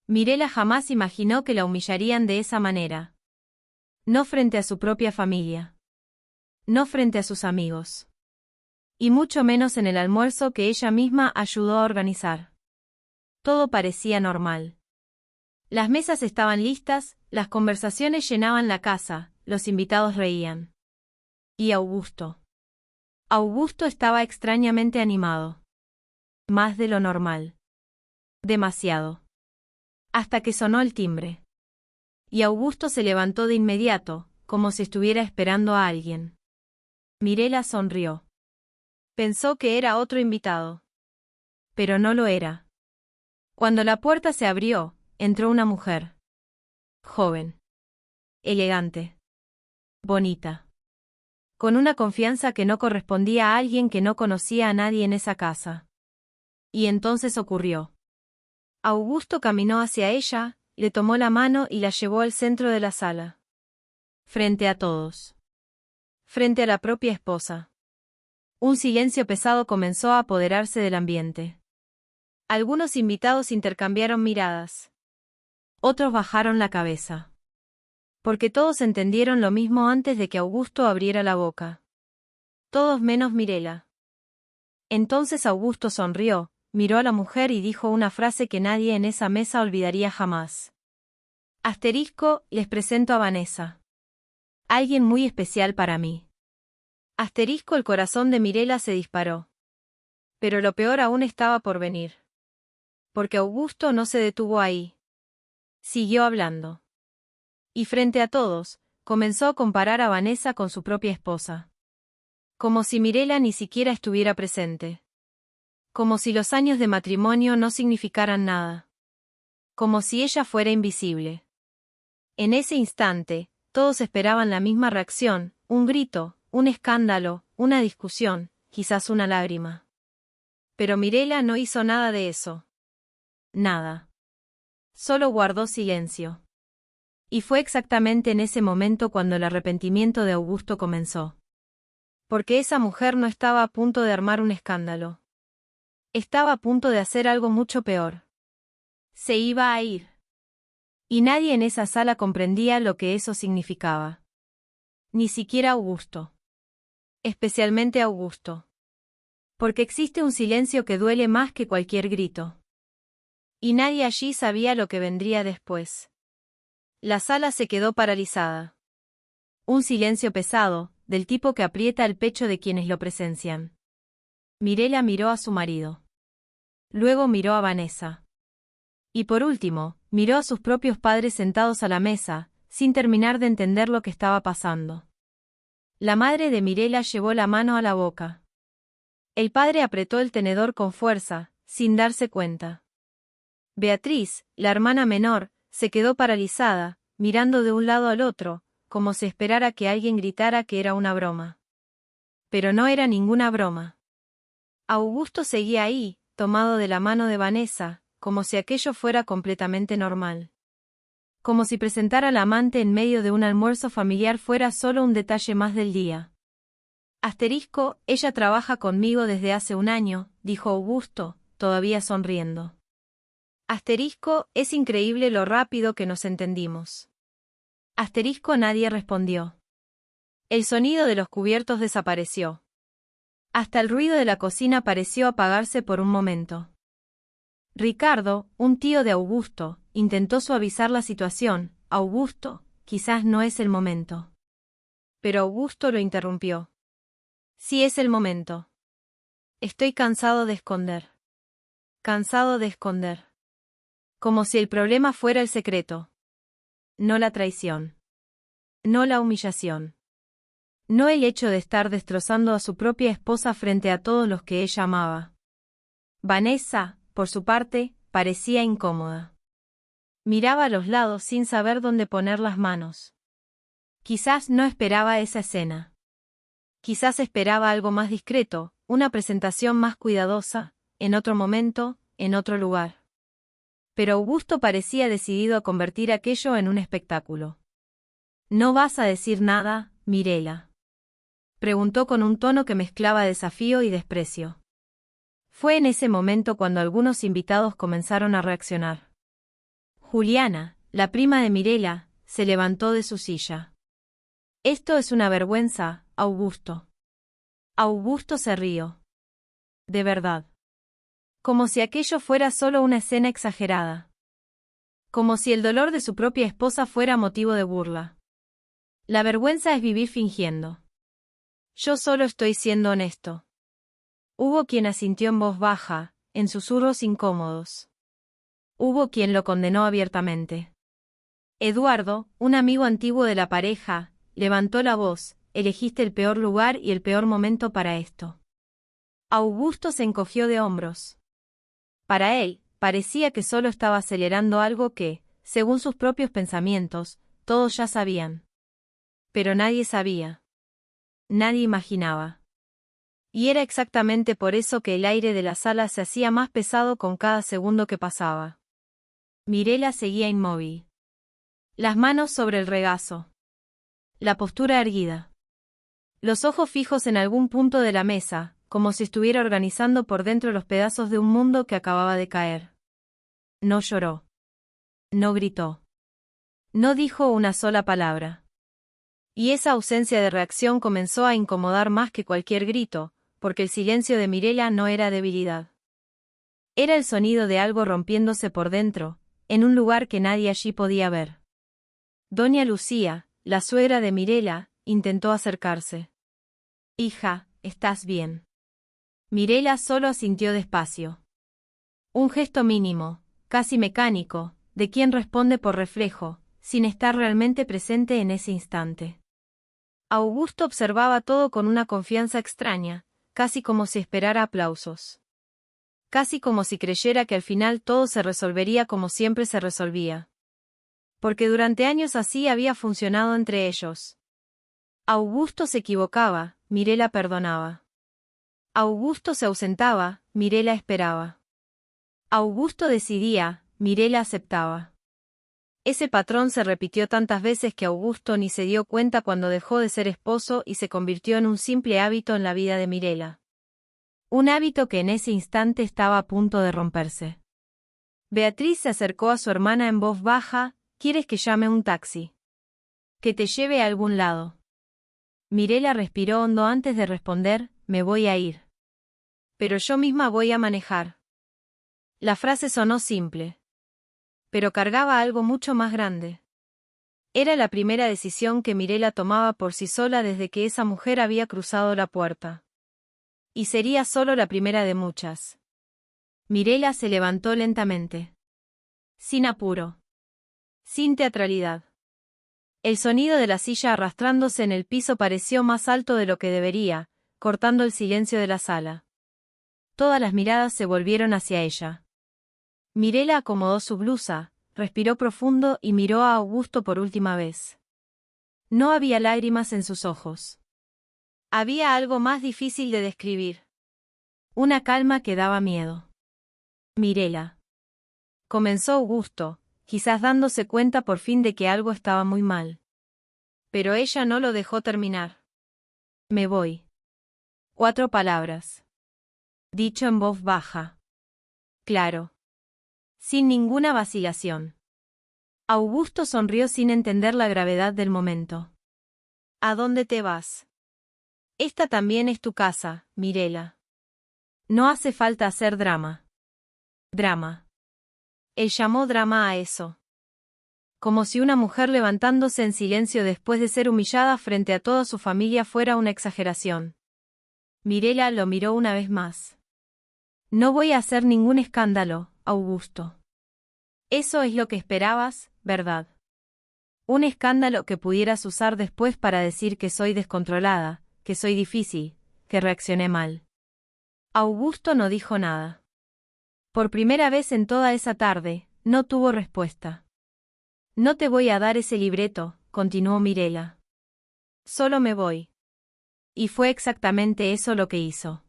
Mirela jamás imaginó que la humillarían de esa manera. No frente a su propia familia. No frente a sus amigos. Y mucho menos en el almuerzo que ella misma ayudó a organizar. Todo parecía normal. Las mesas estaban listas, las conversaciones llenaban la casa, los invitados reían. Y Augusto. Augusto estaba extrañamente animado. Más de lo normal. Demasiado. Hasta que sonó el timbre. Y Augusto se levantó de inmediato, como si estuviera esperando a alguien. Mirela sonrió. Pensó que era otro invitado. Pero no lo era. Cuando la puerta se abrió, entró una mujer. Joven. Elegante. Bonita. Con una confianza que no correspondía a alguien que no conocía a nadie en esa casa. Y entonces ocurrió. Augusto caminó hacia ella, le tomó la mano y la llevó al centro de la sala. Frente a todos. Frente a la propia esposa. Un silencio pesado comenzó a apoderarse del ambiente. Algunos invitados intercambiaron miradas. Otros bajaron la cabeza. Porque todos entendieron lo mismo antes de que Augusto abriera la boca. Todos menos Mirela. Entonces Augusto sonrió, miró a la mujer y dijo una frase que nadie en esa mesa olvidaría jamás. Asterisco, les presento a Vanessa. Alguien muy especial para mí. Asterisco, el corazón de Mirela se disparó. Pero lo peor aún estaba por venir. Porque Augusto no se detuvo ahí. Siguió hablando. Y frente a todos, comenzó a comparar a Vanessa con su propia esposa. Como si Mirela ni siquiera estuviera presente. Como si los años de matrimonio no significaran nada. Como si ella fuera invisible. En ese instante, todos esperaban la misma reacción, un grito, un escándalo, una discusión, quizás una lágrima. Pero Mirela no hizo nada de eso. Nada. Solo guardó silencio. Y fue exactamente en ese momento cuando el arrepentimiento de Augusto comenzó. Porque esa mujer no estaba a punto de armar un escándalo. Estaba a punto de hacer algo mucho peor. Se iba a ir. Y nadie en esa sala comprendía lo que eso significaba. Ni siquiera Augusto. Especialmente Augusto. Porque existe un silencio que duele más que cualquier grito. Y nadie allí sabía lo que vendría después. La sala se quedó paralizada. Un silencio pesado, del tipo que aprieta el pecho de quienes lo presencian. Mirela miró a su marido. Luego miró a Vanessa. Y por último, miró a sus propios padres sentados a la mesa, sin terminar de entender lo que estaba pasando. La madre de Mirela llevó la mano a la boca. El padre apretó el tenedor con fuerza, sin darse cuenta. Beatriz, la hermana menor, se quedó paralizada, mirando de un lado al otro, como si esperara que alguien gritara que era una broma. Pero no era ninguna broma. Augusto seguía ahí, tomado de la mano de Vanessa, como si aquello fuera completamente normal. Como si presentar al amante en medio de un almuerzo familiar fuera solo un detalle más del día. Asterisco, ella trabaja conmigo desde hace un año, dijo Augusto, todavía sonriendo. Asterisco, es increíble lo rápido que nos entendimos. Asterisco, nadie respondió. El sonido de los cubiertos desapareció. Hasta el ruido de la cocina pareció apagarse por un momento. Ricardo, un tío de Augusto, intentó suavizar la situación. Augusto, quizás no es el momento. Pero Augusto lo interrumpió. Sí es el momento. Estoy cansado de esconder. Cansado de esconder. Como si el problema fuera el secreto. No la traición. No la humillación. No el hecho de estar destrozando a su propia esposa frente a todos los que ella amaba. Vanessa, por su parte, parecía incómoda. Miraba a los lados sin saber dónde poner las manos. Quizás no esperaba esa escena. Quizás esperaba algo más discreto, una presentación más cuidadosa, en otro momento, en otro lugar. Pero Augusto parecía decidido a convertir aquello en un espectáculo. ¿No vas a decir nada, Mirela?, preguntó con un tono que mezclaba desafío y desprecio. Fue en ese momento cuando algunos invitados comenzaron a reaccionar. Juliana, la prima de Mirela, se levantó de su silla. Esto es una vergüenza, Augusto. Augusto se rió. De verdad. Como si aquello fuera solo una escena exagerada. Como si el dolor de su propia esposa fuera motivo de burla. La vergüenza es vivir fingiendo. Yo solo estoy siendo honesto. Hubo quien asintió en voz baja, en susurros incómodos. Hubo quien lo condenó abiertamente. Eduardo, un amigo antiguo de la pareja, levantó la voz: elegiste el peor lugar y el peor momento para esto. Augusto se encogió de hombros. Para él, parecía que solo estaba acelerando algo que, según sus propios pensamientos, todos ya sabían. Pero nadie sabía. Nadie imaginaba. Y era exactamente por eso que el aire de la sala se hacía más pesado con cada segundo que pasaba. Mirela seguía inmóvil. Las manos sobre el regazo. La postura erguida. Los ojos fijos en algún punto de la mesa, como si estuviera organizando por dentro los pedazos de un mundo que acababa de caer. No lloró. No gritó. No dijo una sola palabra. Y esa ausencia de reacción comenzó a incomodar más que cualquier grito, porque el silencio de Mirela no era debilidad. Era el sonido de algo rompiéndose por dentro, en un lugar que nadie allí podía ver. Doña Lucía, la suegra de Mirela, intentó acercarse. Hija, ¿estás bien? Mirela solo asintió despacio. Un gesto mínimo, casi mecánico, de quien responde por reflejo, sin estar realmente presente en ese instante. Augusto observaba todo con una confianza extraña, casi como si esperara aplausos. Casi como si creyera que al final todo se resolvería como siempre se resolvía. Porque durante años así había funcionado entre ellos. Augusto se equivocaba, Mirela perdonaba. Augusto se ausentaba, Mirela esperaba. Augusto decidía, Mirela aceptaba. Ese patrón se repitió tantas veces que Augusto ni se dio cuenta cuando dejó de ser esposo y se convirtió en un simple hábito en la vida de Mirela. Un hábito que en ese instante estaba a punto de romperse. Beatriz se acercó a su hermana en voz baja: ¿quieres que llame un taxi? Que te lleve a algún lado. Mirela respiró hondo antes de responder: me voy a ir. Pero yo misma voy a manejar. La frase sonó simple. Pero cargaba algo mucho más grande. Era la primera decisión que Mirela tomaba por sí sola desde que esa mujer había cruzado la puerta. Y sería solo la primera de muchas. Mirela se levantó lentamente. Sin apuro. Sin teatralidad. El sonido de la silla arrastrándose en el piso pareció más alto de lo que debería, cortando el silencio de la sala. Todas las miradas se volvieron hacia ella. Mirela acomodó su blusa, respiró profundo y miró a Augusto por última vez. No había lágrimas en sus ojos. Había algo más difícil de describir. Una calma que daba miedo. Mirela. Comenzó Augusto, quizás dándose cuenta por fin de que algo estaba muy mal. Pero ella no lo dejó terminar. Me voy. 4 palabras. Dicho en voz baja. Claro. Sin ninguna vacilación. Augusto sonrió sin entender la gravedad del momento. ¿A dónde te vas? Esta también es tu casa, Mirela. No hace falta hacer drama. Drama. Él llamó drama a eso. Como si una mujer levantándose en silencio después de ser humillada frente a toda su familia fuera una exageración. Mirela lo miró una vez más. No voy a hacer ningún escándalo, Augusto. Eso es lo que esperabas, ¿verdad? Un escándalo que pudieras usar después para decir que soy descontrolada, que soy difícil, que reaccioné mal. Augusto no dijo nada. Por primera vez en toda esa tarde, no tuvo respuesta. No te voy a dar ese libreto, continuó Mirela. Solo me voy. Y fue exactamente eso lo que hizo.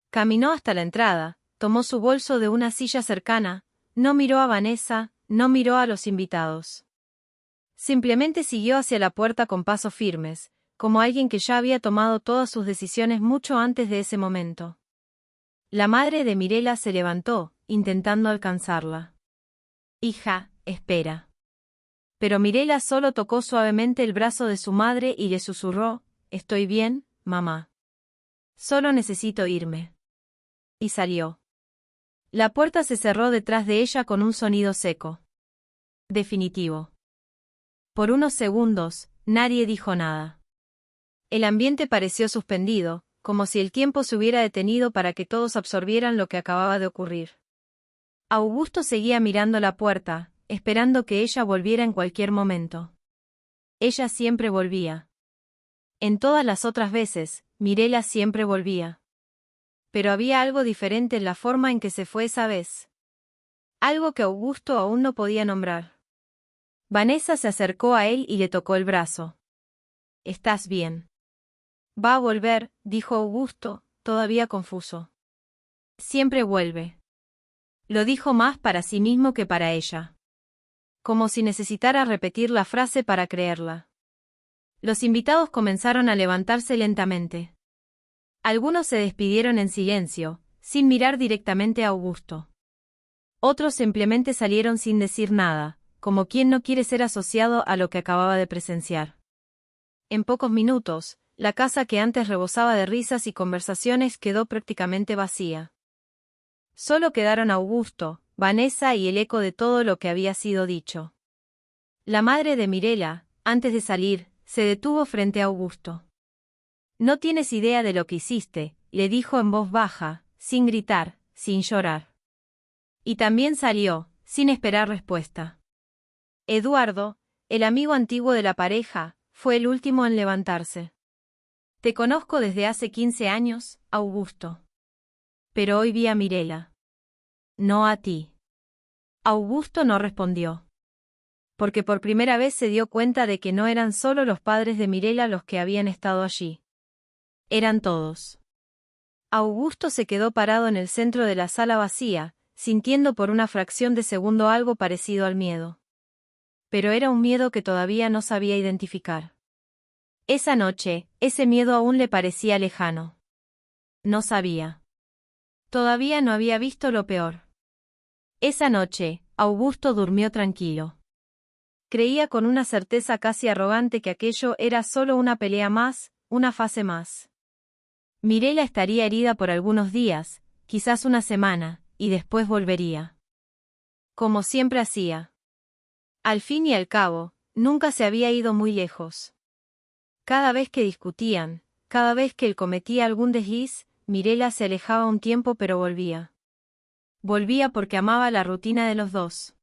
Caminó hasta la entrada, tomó su bolso de una silla cercana, no miró a Vanessa, no miró a los invitados. Simplemente siguió hacia la puerta con pasos firmes, como alguien que ya había tomado todas sus decisiones mucho antes de ese momento. La madre de Mirela se levantó, intentando alcanzarla. Hija, espera. Pero Mirela solo tocó suavemente el brazo de su madre y le susurró, «Estoy bien, mamá. Solo necesito irme». Y salió. La puerta se cerró detrás de ella con un sonido seco. Definitivo. Por unos segundos, nadie dijo nada. El ambiente pareció suspendido, como si el tiempo se hubiera detenido para que todos absorbieran lo que acababa de ocurrir. Augusto seguía mirando la puerta, esperando que ella volviera en cualquier momento. Ella siempre volvía. En todas las otras veces, Mirela siempre volvía. Pero había algo diferente en la forma en que se fue esa vez. Algo que Augusto aún no podía nombrar. Vanessa se acercó a él y le tocó el brazo. «¿Estás bien?» «Va a volver», dijo Augusto, todavía confuso. «Siempre vuelve». Lo dijo más para sí mismo que para ella. Como si necesitara repetir la frase para creerla. Los invitados comenzaron a levantarse lentamente. Algunos se despidieron en silencio, sin mirar directamente a Augusto. Otros simplemente salieron sin decir nada, como quien no quiere ser asociado a lo que acababa de presenciar. En pocos minutos, la casa que antes rebosaba de risas y conversaciones quedó prácticamente vacía. Solo quedaron Augusto, Vanessa y el eco de todo lo que había sido dicho. La madre de Mirela, antes de salir, se detuvo frente a Augusto. «No tienes idea de lo que hiciste», le dijo en voz baja, sin gritar, sin llorar. Y también salió, sin esperar respuesta. Eduardo, el amigo antiguo de la pareja, fue el último en levantarse. «Te conozco desde hace 15 años, Augusto. Pero hoy vi a Mirela. No a ti». Augusto no respondió. Porque por primera vez se dio cuenta de que no eran solo los padres de Mirela los que habían estado allí. Eran todos. Augusto se quedó parado en el centro de la sala vacía, sintiendo por una fracción de segundo algo parecido al miedo. Pero era un miedo que todavía no sabía identificar. Esa noche, ese miedo aún le parecía lejano. No sabía. Todavía no había visto lo peor. Esa noche, Augusto durmió tranquilo. Creía con una certeza casi arrogante que aquello era solo una pelea más, una fase más. Mirela estaría herida por algunos días, quizás una semana, y después volvería. Como siempre hacía. Al fin y al cabo, nunca se había ido muy lejos. Cada vez que discutían, cada vez que él cometía algún desliz, Mirela se alejaba un tiempo pero volvía. Volvía porque amaba la rutina de los dos.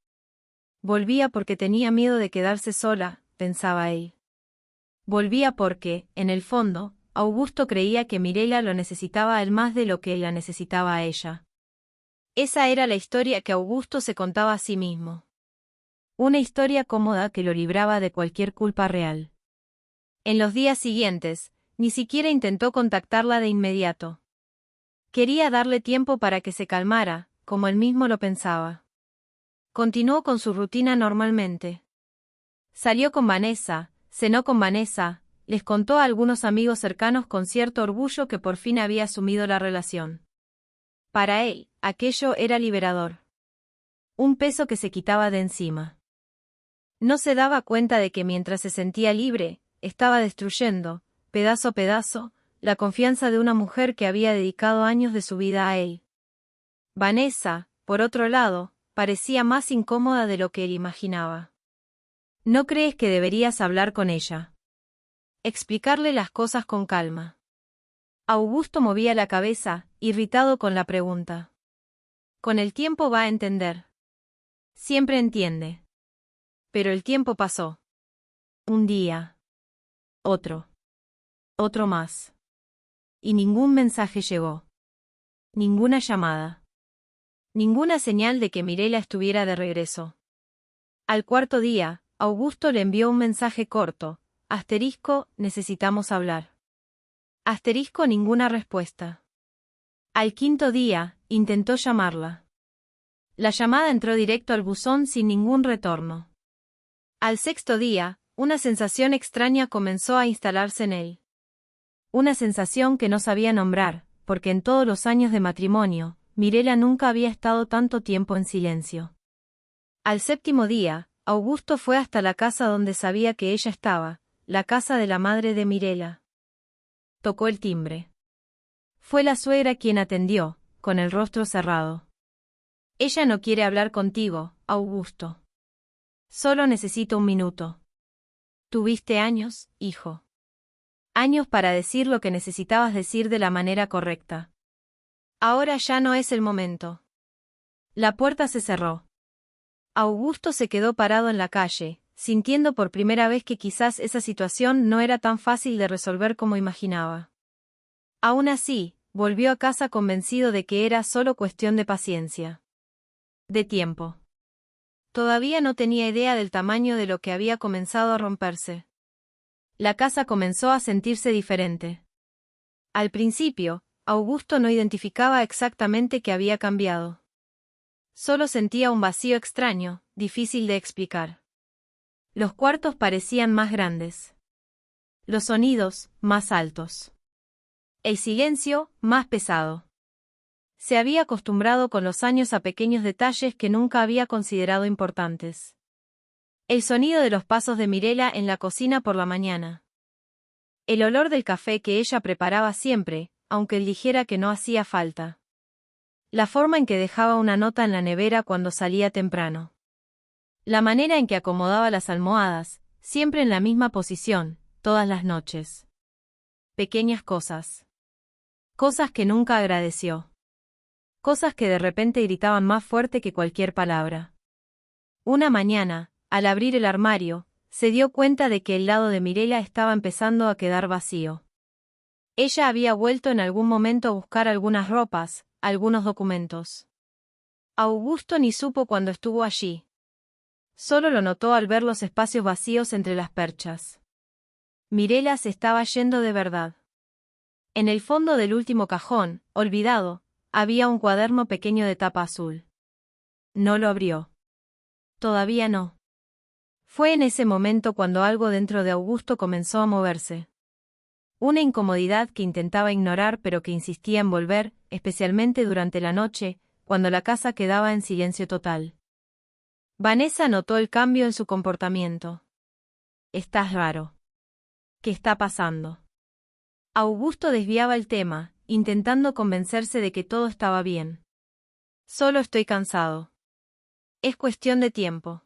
Volvía porque tenía miedo de quedarse sola, pensaba él. Volvía porque, en el fondo, Augusto creía que Mirela lo necesitaba a él más de lo que él la necesitaba a ella. Esa era la historia que Augusto se contaba a sí mismo. Una historia cómoda que lo libraba de cualquier culpa real. En los días siguientes, ni siquiera intentó contactarla de inmediato. Quería darle tiempo para que se calmara, como él mismo lo pensaba. Continuó con su rutina normalmente. Salió con Vanessa, cenó con Vanessa, les contó a algunos amigos cercanos con cierto orgullo que por fin había asumido la relación. Para él, aquello era liberador. Un peso que se quitaba de encima. No se daba cuenta de que mientras se sentía libre, estaba destruyendo, pedazo a pedazo, la confianza de una mujer que había dedicado años de su vida a él. Vanessa, por otro lado, parecía más incómoda de lo que él imaginaba. ¿No crees que deberías hablar con ella? Explicarle las cosas con calma. Augusto movía la cabeza, irritado con la pregunta. Con el tiempo va a entender. Siempre entiende. Pero el tiempo pasó. Un día. Otro. Otro más. Y ningún mensaje llegó. Ninguna llamada. Ninguna señal de que Mirela estuviera de regreso. Al cuarto día, Augusto le envió un mensaje corto. Necesitamos hablar. Ninguna respuesta. Al quinto día, intentó llamarla. La llamada entró directo al buzón sin ningún retorno. Al sexto día, una sensación extraña comenzó a instalarse en él. Una sensación que no sabía nombrar, porque en todos los años de matrimonio, Mirela nunca había estado tanto tiempo en silencio. Al séptimo día, Augusto fue hasta la casa donde sabía que ella estaba, la casa de la madre de Mirela. Tocó el timbre. Fue la suegra quien atendió, con el rostro cerrado. Ella no quiere hablar contigo, Augusto. Solo necesito un minuto. Tuviste años, hijo. Años para decir lo que necesitabas decir de la manera correcta. Ahora ya no es el momento. La puerta se cerró. Augusto se quedó parado en la calle, sintiendo por primera vez que quizás esa situación no era tan fácil de resolver como imaginaba. Aún así, volvió a casa convencido de que era solo cuestión de paciencia. De tiempo. Todavía no tenía idea del tamaño de lo que había comenzado a romperse. La casa comenzó a sentirse diferente. Al principio, Augusto no identificaba exactamente qué había cambiado. Solo sentía un vacío extraño, difícil de explicar. Los cuartos parecían más grandes. Los sonidos, más altos. El silencio, más pesado. Se había acostumbrado con los años a pequeños detalles que nunca había considerado importantes. El sonido de los pasos de Mirela en la cocina por la mañana. El olor del café que ella preparaba siempre, aunque él dijera que no hacía falta. La forma en que dejaba una nota en la nevera cuando salía temprano. La manera en que acomodaba las almohadas, siempre en la misma posición, todas las noches. Pequeñas cosas. Cosas que nunca agradeció. Cosas que de repente gritaban más fuerte que cualquier palabra. Una mañana, al abrir el armario, se dio cuenta de que el lado de Mirela estaba empezando a quedar vacío. Ella había vuelto en algún momento a buscar algunas ropas, algunos documentos. Augusto ni supo cuando estuvo allí. Solo lo notó al ver los espacios vacíos entre las perchas. Mirela se estaba yendo de verdad. En el fondo del último cajón, olvidado, había un cuaderno pequeño de tapa azul. No lo abrió. Todavía no. Fue en ese momento cuando algo dentro de Augusto comenzó a moverse. Una incomodidad que intentaba ignorar pero que insistía en volver, especialmente durante la noche, cuando la casa quedaba en silencio total. Vanessa notó el cambio en su comportamiento. «Estás raro. ¿Qué está pasando?» Augusto desviaba el tema, intentando convencerse de que todo estaba bien. «Solo estoy cansado. Es cuestión de tiempo».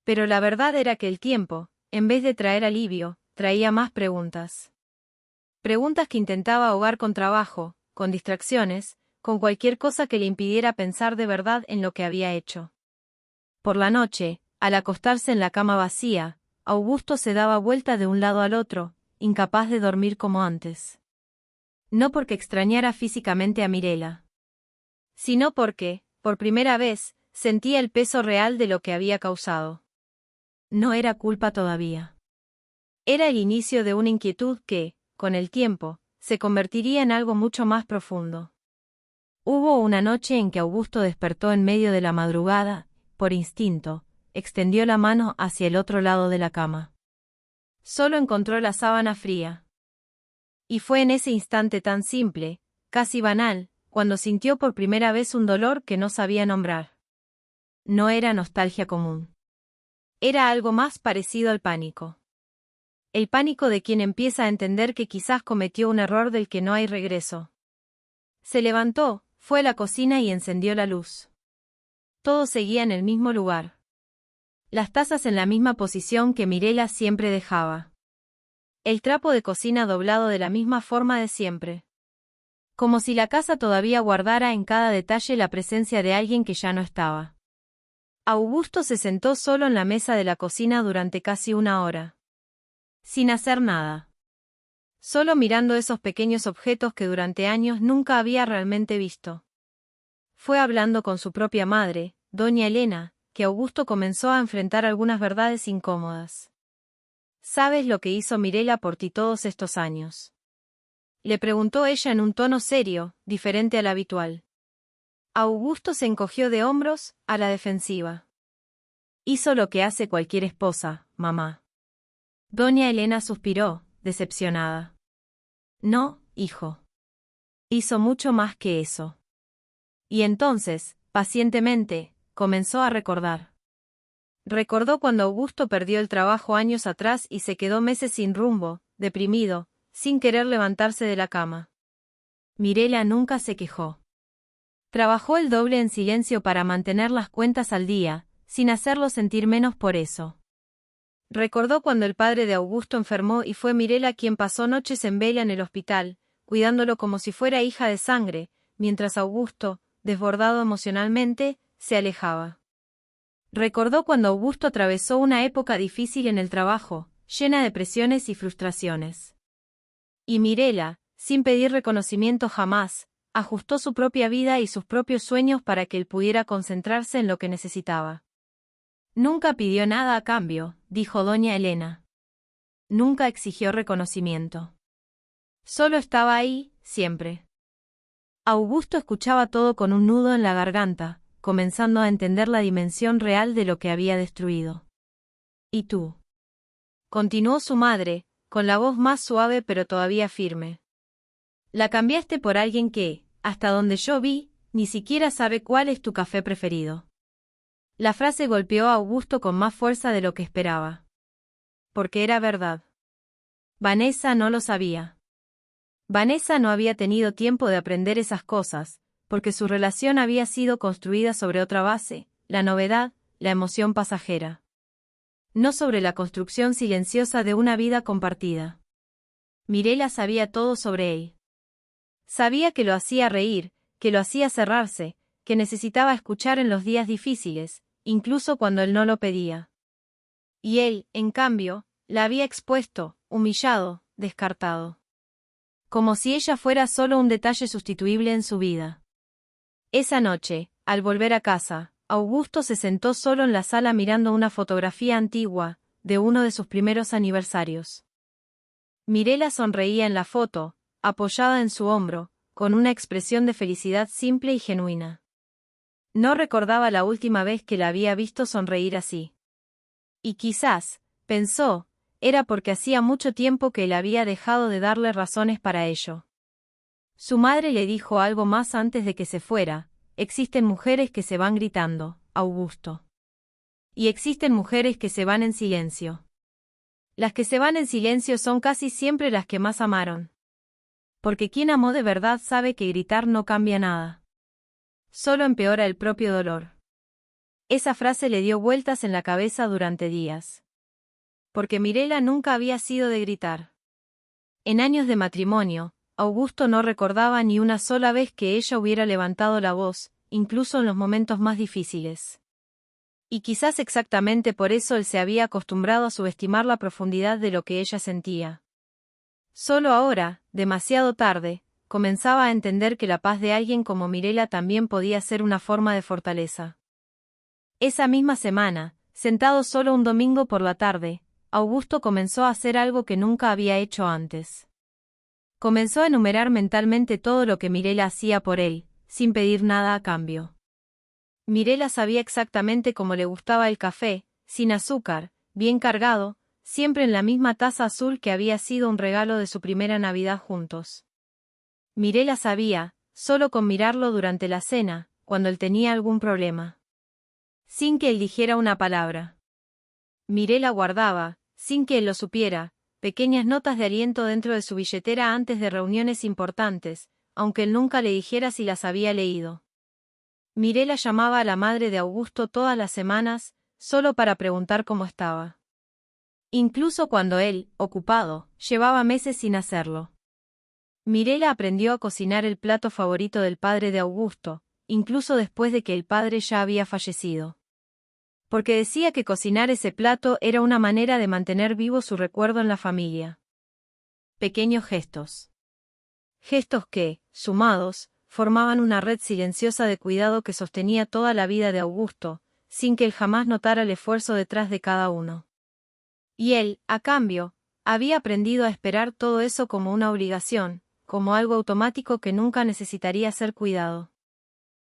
Pero la verdad era que el tiempo, en vez de traer alivio, traía más preguntas. Preguntas que intentaba ahogar con trabajo, con distracciones, con cualquier cosa que le impidiera pensar de verdad en lo que había hecho. Por la noche, al acostarse en la cama vacía, Augusto se daba vuelta de un lado al otro, incapaz de dormir como antes. No porque extrañara físicamente a Mirela, sino porque, por primera vez, sentía el peso real de lo que había causado. No era culpa todavía. Era el inicio de una inquietud que, con el tiempo, se convertiría en algo mucho más profundo. Hubo una noche en que Augusto despertó en medio de la madrugada, por instinto, extendió la mano hacia el otro lado de la cama. Solo encontró la sábana fría. Y fue en ese instante tan simple, casi banal, cuando sintió por primera vez un dolor que no sabía nombrar. No era nostalgia común. Era algo más parecido al pánico. El pánico de quien empieza a entender que quizás cometió un error del que no hay regreso. Se levantó, fue a la cocina y encendió la luz. Todo seguía en el mismo lugar. Las tazas en la misma posición que Mirela siempre dejaba. El trapo de cocina doblado de la misma forma de siempre. Como si la casa todavía guardara en cada detalle la presencia de alguien que ya no estaba. Augusto se sentó solo en la mesa de la cocina durante casi una hora. Sin hacer nada. Solo mirando esos pequeños objetos que durante años nunca había realmente visto. Fue hablando con su propia madre, doña Elena, que Augusto comenzó a enfrentar algunas verdades incómodas. ¿Sabes lo que hizo Mirela por ti todos estos años?, le preguntó ella en un tono serio, diferente al habitual. Augusto se encogió de hombros, a la defensiva. Hizo lo que hace cualquier esposa, mamá. Doña Elena suspiró, decepcionada. No, hijo. Hizo mucho más que eso. Y entonces, pacientemente, comenzó a recordar. Recordó cuando Augusto perdió el trabajo años atrás y se quedó meses sin rumbo, deprimido, sin querer levantarse de la cama. Mirela nunca se quejó. Trabajó el doble en silencio para mantener las cuentas al día, sin hacerlo sentir menos por eso. Recordó cuando el padre de Augusto enfermó y fue Mirela quien pasó noches en vela en el hospital, cuidándolo como si fuera hija de sangre, mientras Augusto, desbordado emocionalmente, se alejaba. Recordó cuando Augusto atravesó una época difícil en el trabajo, llena de presiones y frustraciones. Y Mirela, sin pedir reconocimiento jamás, ajustó su propia vida y sus propios sueños para que él pudiera concentrarse en lo que necesitaba. Nunca pidió nada a cambio, dijo doña Elena. Nunca exigió reconocimiento. Solo estaba ahí, siempre. Augusto escuchaba todo con un nudo en la garganta, comenzando a entender la dimensión real de lo que había destruido. ¿Y tú? Continuó su madre, con la voz más suave pero todavía firme. La cambiaste por alguien que, hasta donde yo vi, ni siquiera sabe cuál es tu café preferido. La frase golpeó a Augusto con más fuerza de lo que esperaba. Porque era verdad. Vanessa no lo sabía. Vanessa no había tenido tiempo de aprender esas cosas, porque su relación había sido construida sobre otra base, la novedad, la emoción pasajera. No sobre la construcción silenciosa de una vida compartida. Mirela sabía todo sobre él. Sabía que lo hacía reír, que lo hacía cerrarse, que necesitaba escuchar en los días difíciles, incluso cuando él no lo pedía. Y él, en cambio, la había expuesto, humillado, descartado. Como si ella fuera solo un detalle sustituible en su vida. Esa noche, al volver a casa, Augusto se sentó solo en la sala mirando una fotografía antigua, de uno de sus primeros aniversarios. Mirela sonreía en la foto, apoyada en su hombro, con una expresión de felicidad simple y genuina. No recordaba la última vez que la había visto sonreír así. Y quizás, pensó, era porque hacía mucho tiempo que él había dejado de darle razones para ello. Su madre le dijo algo más antes de que se fuera: existen mujeres que se van gritando, Augusto. Y existen mujeres que se van en silencio. Las que se van en silencio son casi siempre las que más amaron. Porque quien amó de verdad sabe que gritar no cambia nada. Solo empeora el propio dolor. Esa frase le dio vueltas en la cabeza durante días. Porque Mirela nunca había sido de gritar. En años de matrimonio, Augusto no recordaba ni una sola vez que ella hubiera levantado la voz, incluso en los momentos más difíciles. Y quizás exactamente por eso él se había acostumbrado a subestimar la profundidad de lo que ella sentía. Solo ahora, demasiado tarde, comenzaba a entender que la paz de alguien como Mirela también podía ser una forma de fortaleza. Esa misma semana, sentado solo un domingo por la tarde, Augusto comenzó a hacer algo que nunca había hecho antes. Comenzó a enumerar mentalmente todo lo que Mirela hacía por él, sin pedir nada a cambio. Mirela sabía exactamente cómo le gustaba el café, sin azúcar, bien cargado, siempre en la misma taza azul que había sido un regalo de su primera Navidad juntos. Mirela sabía, solo con mirarlo durante la cena, cuando él tenía algún problema. Sin que él dijera una palabra. Mirela guardaba, sin que él lo supiera, pequeñas notas de aliento dentro de su billetera antes de reuniones importantes, aunque él nunca le dijera si las había leído. Mirela llamaba a la madre de Augusto todas las semanas, solo para preguntar cómo estaba. Incluso cuando él, ocupado, llevaba meses sin hacerlo. Mirela aprendió a cocinar el plato favorito del padre de Augusto, incluso después de que el padre ya había fallecido. Porque decía que cocinar ese plato era una manera de mantener vivo su recuerdo en la familia. Pequeños gestos. Gestos que, sumados, formaban una red silenciosa de cuidado que sostenía toda la vida de Augusto, sin que él jamás notara el esfuerzo detrás de cada uno. Y él, a cambio, había aprendido a esperar todo eso como una obligación, como algo automático que nunca necesitaría ser cuidado.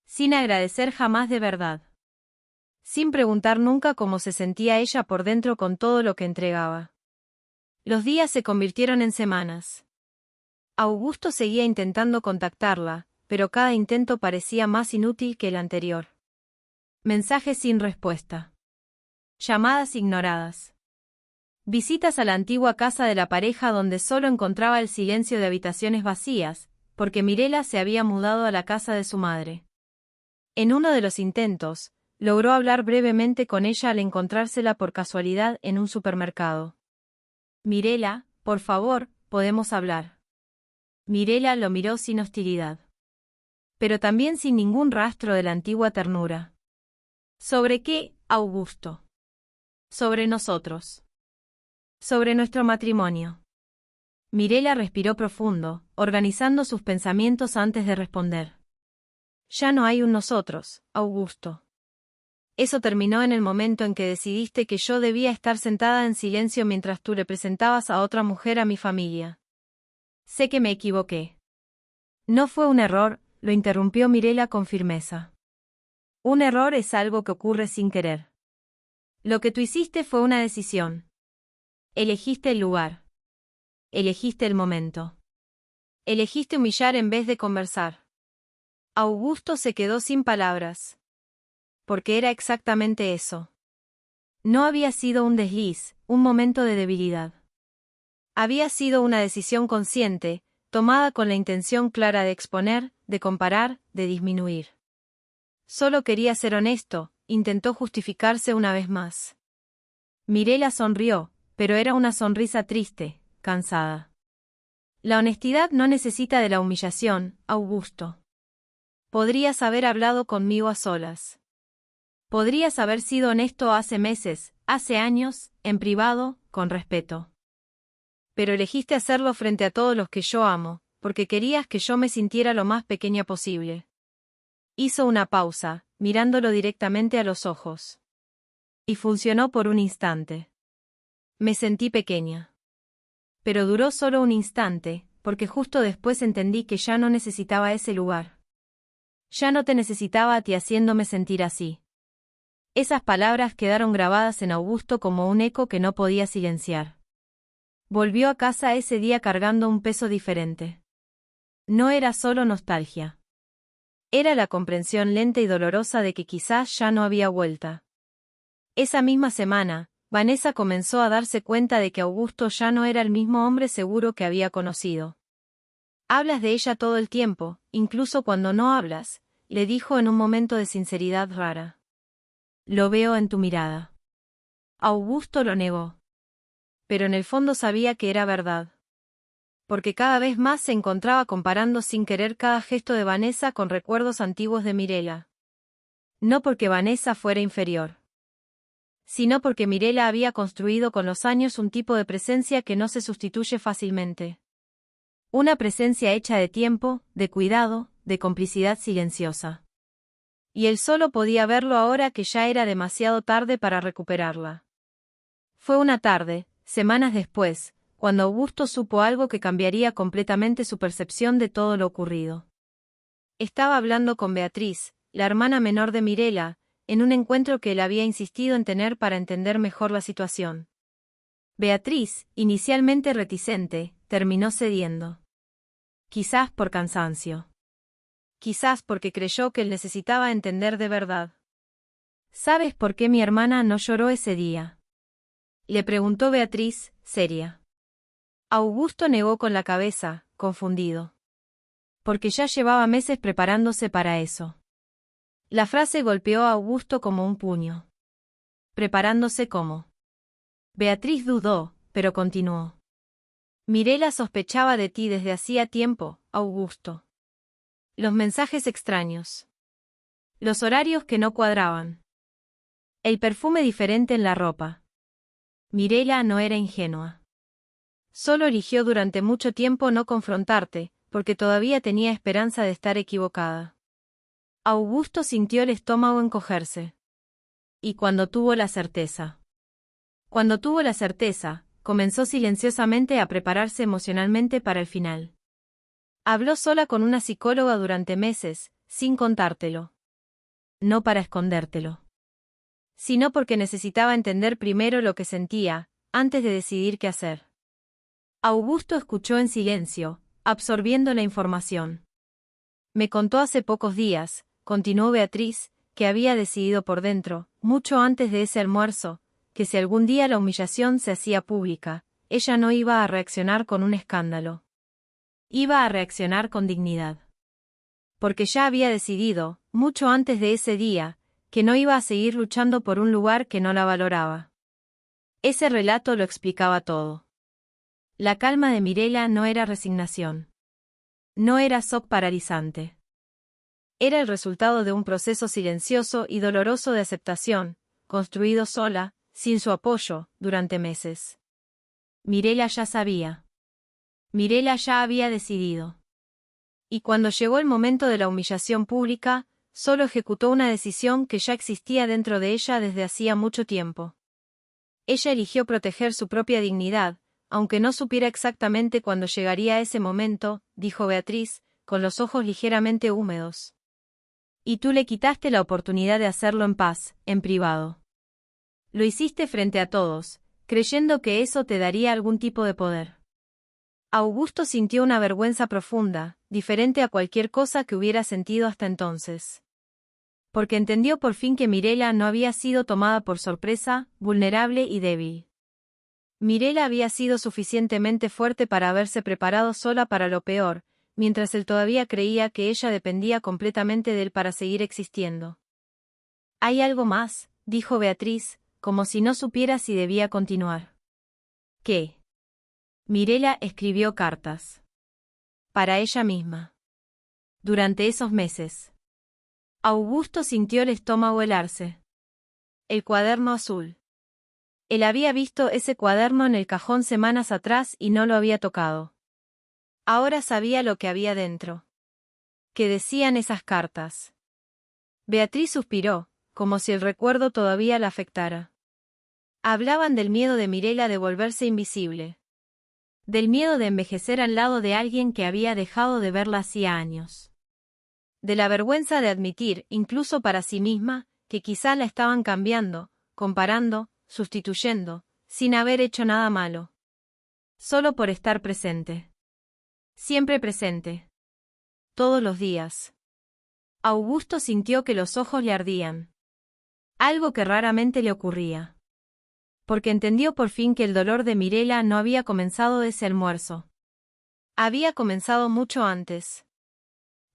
Sin agradecer jamás de verdad. Sin preguntar nunca cómo se sentía ella por dentro con todo lo que entregaba. Los días se convirtieron en semanas. Augusto seguía intentando contactarla, pero cada intento parecía más inútil que el anterior. Mensajes sin respuesta. Llamadas ignoradas. Visitas a la antigua casa de la pareja donde solo encontraba el silencio de habitaciones vacías, porque Mirela se había mudado a la casa de su madre. En uno de los intentos, logró hablar brevemente con ella al encontrársela por casualidad en un supermercado. Mirela, por favor, podemos hablar. Mirela lo miró sin hostilidad. Pero también sin ningún rastro de la antigua ternura. ¿Sobre qué, Augusto? Sobre nosotros. Sobre nuestro matrimonio. Mirela respiró profundo, organizando sus pensamientos antes de responder. Ya no hay un nosotros, Augusto. Eso terminó en el momento en que decidiste que yo debía estar sentada en silencio mientras tú le presentabas a otra mujer a mi familia. Sé que me equivoqué. No fue un error, lo interrumpió Mirela con firmeza. Un error es algo que ocurre sin querer. Lo que tú hiciste fue una decisión. Elegiste el lugar. Elegiste el momento. Elegiste humillar en vez de conversar. Augusto se quedó sin palabras. Porque era exactamente eso. No había sido un desliz, un momento de debilidad. Había sido una decisión consciente, tomada con la intención clara de exponer, de comparar, de disminuir. Solo quería ser honesto, intentó justificarse una vez más. Mirela sonrió, pero era una sonrisa triste, cansada. La honestidad no necesita de la humillación, Augusto. Podrías haber hablado conmigo a solas. Podrías haber sido honesto hace meses, hace años, en privado, con respeto. Pero elegiste hacerlo frente a todos los que yo amo, porque querías que yo me sintiera lo más pequeña posible. Hizo una pausa, mirándolo directamente a los ojos. Y funcionó por un instante. Me sentí pequeña. Pero duró solo un instante, porque justo después entendí que ya no necesitaba ese lugar. Ya no te necesitaba a ti haciéndome sentir así. Esas palabras quedaron grabadas en Augusto como un eco que no podía silenciar. Volvió a casa ese día cargando un peso diferente. No era solo nostalgia. Era la comprensión lenta y dolorosa de que quizás ya no había vuelta. Esa misma semana, Vanessa comenzó a darse cuenta de que Augusto ya no era el mismo hombre seguro que había conocido. Hablas de ella todo el tiempo, incluso cuando no hablas, le dijo en un momento de sinceridad rara. Lo veo en tu mirada. Augusto lo negó. Pero en el fondo sabía que era verdad. Porque cada vez más se encontraba comparando sin querer cada gesto de Vanessa con recuerdos antiguos de Mirela. No porque Vanessa fuera inferior, sino porque Mirela había construido con los años un tipo de presencia que no se sustituye fácilmente. Una presencia hecha de tiempo, de cuidado, de complicidad silenciosa. Y él solo podía verlo ahora que ya era demasiado tarde para recuperarla. Fue una tarde, semanas después, cuando Augusto supo algo que cambiaría completamente su percepción de todo lo ocurrido. Estaba hablando con Beatriz, la hermana menor de Mirela, en un encuentro que él había insistido en tener para entender mejor la situación. Beatriz, inicialmente reticente, terminó cediendo. Quizás por cansancio. Quizás porque creyó que él necesitaba entender de verdad. ¿Sabes por qué mi hermana no lloró ese día?, le preguntó Beatriz, seria. Augusto negó con la cabeza, confundido. Porque ya llevaba meses preparándose para eso. La frase golpeó a Augusto como un puño. ¿Preparándose cómo? Beatriz dudó, pero continuó. Mirela sospechaba de ti desde hacía tiempo, Augusto. Los mensajes extraños. Los horarios que no cuadraban. El perfume diferente en la ropa. Mirela no era ingenua. Solo eligió durante mucho tiempo no confrontarte, porque todavía tenía esperanza de estar equivocada. Augusto sintió el estómago encogerse. Y cuando tuvo la certeza. Comenzó silenciosamente a prepararse emocionalmente para el final. Habló sola con una psicóloga durante meses, sin contártelo. No para escondértelo. Sino porque necesitaba entender primero lo que sentía, antes de decidir qué hacer. Augusto escuchó en silencio, absorbiendo la información. Me contó hace pocos días, continuó Beatriz, que había decidido por dentro, mucho antes de ese almuerzo, que si algún día la humillación se hacía pública, ella no iba a reaccionar con un escándalo. Iba a reaccionar con dignidad. Porque ya había decidido, mucho antes de ese día, que no iba a seguir luchando por un lugar que no la valoraba. Ese relato lo explicaba todo. La calma de Mirella no era resignación. No era shock paralizante. Era el resultado de un proceso silencioso y doloroso de aceptación, construido sola, sin su apoyo, durante meses. Mirella ya sabía. Mirella ya había decidido. Y cuando llegó el momento de la humillación pública, solo ejecutó una decisión que ya existía dentro de ella desde hacía mucho tiempo. Ella eligió proteger su propia dignidad, aunque no supiera exactamente cuándo llegaría ese momento, dijo Beatriz, con los ojos ligeramente húmedos. Y tú le quitaste la oportunidad de hacerlo en paz, en privado. Lo hiciste frente a todos, creyendo que eso te daría algún tipo de poder. Augusto sintió una vergüenza profunda, diferente a cualquier cosa que hubiera sentido hasta entonces. Porque entendió por fin que Mirella no había sido tomada por sorpresa, vulnerable y débil. Mirella había sido suficientemente fuerte para haberse preparado sola para lo peor, mientras él todavía creía que ella dependía completamente de él para seguir existiendo. «Hay algo más», dijo Beatriz, como si no supiera si debía continuar. «¿Qué?» Mirella escribió cartas. Para ella misma. Durante esos meses. Augusto sintió el estómago helarse. El cuaderno azul. Él había visto ese cuaderno en el cajón semanas atrás y no lo había tocado. Ahora sabía lo que había dentro. ¿Qué decían esas cartas? Beatriz suspiró, como si el recuerdo todavía la afectara. Hablaban del miedo de Mirella de volverse invisible. Del miedo de envejecer al lado de alguien que había dejado de verla hacía años. De la vergüenza de admitir, incluso para sí misma, que quizá la estaban cambiando, comparando, sustituyendo, sin haber hecho nada malo. Solo por estar presente. Siempre presente. Todos los días. Augusto sintió que los ojos le ardían. Algo que raramente le ocurría. Porque entendió por fin que el dolor de Mirella no había comenzado ese almuerzo. Había comenzado mucho antes.